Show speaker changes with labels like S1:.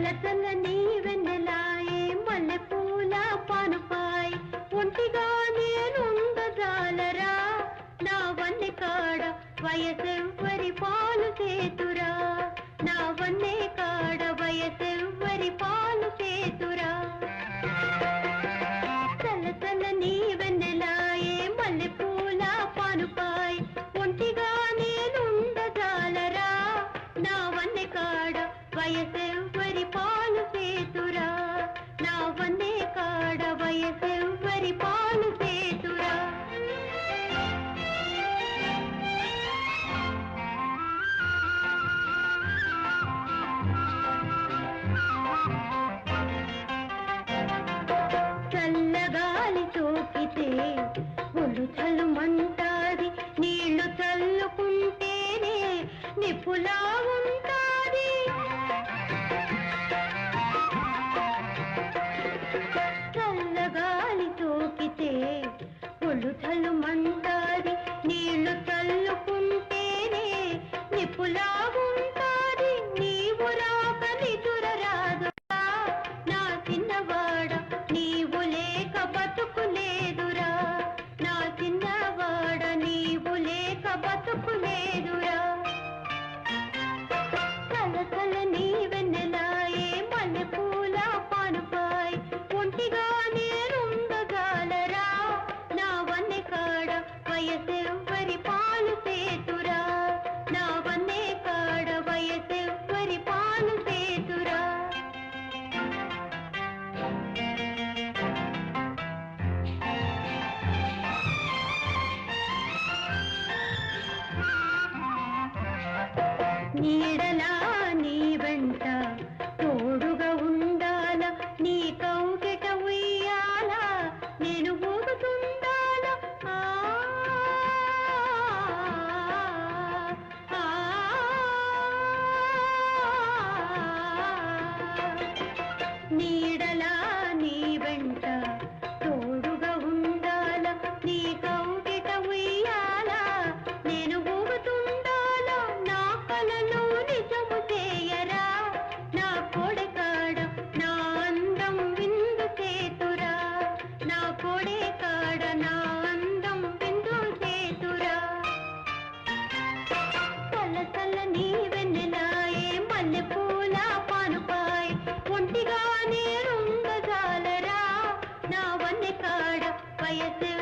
S1: చల్లచల్లని వెన్నెలాయే మల్లెపూల పానుపాయ్ ఒంటిగా నేనుండజాలరా నా వన్నె కాడ వయసెవ్వరి పాలు చేతురా నా వన్నె కాడ వయసెవ్వరి పాలు చేతురా చల్లచల్లని వెన్నెలాయే మల్లెపూల పానుపాయ్ ఒంటిగా నేనుండజాలరా నా వన్నె కాడ వయసెవ్వరి పాలు చేతురా నా వన్నె కాడ వయసెవ్వరి పాలు చేతురా చల్లగాలి సోకితే ఒళ్ళు చల్లుమంటాది నీళ్లు చల్లుకుంటేనే నిప్పులా ఉంటాది చల్లగాలి సోకితే ఒళ్ళు చల్లుమంటాది నీళ్లు చల్లుకుంటేనే నిప్పులా ఉంటాది నీవు రాక నిదుర రాదు నా చిన్నవాడ నీవు లేక బతుకులేదురా నా చిన్నవాడ నీవు లేక బతుకులేదురా చల్లచల్లని వెన్నెలాయే మల్లెపూల పానుపాయ్ ఒంటిగా నేనుండగాలరా నా వన్నె కాడ వయసెవ్వరి పాలు చేతురా నా వన్నె కాడ వయసెవ్వరి పాలు చేతురా నీడలా నీ వెంట తోడుగా ఉండాల నీ కౌగిట ఉయ్యాల నేను ఊగుతుండాల నీడలా నీ వెంట తోడుగా ఉండాల నీ కౌగిట ఉయ్యాల నేను ఊగుతుండాల నా కలలో నిజము చేయరా నా కోడెకాడ నా అందం విందు చేతురా నా కోడెకాడ నా అందం విందు చేతురా చల్లచల్లని వెన్నెలాయే మల్లెపూల పానుపాయ్ ఒంటిగా నేనుండజాలరా నా వన్నె కాడ వయసె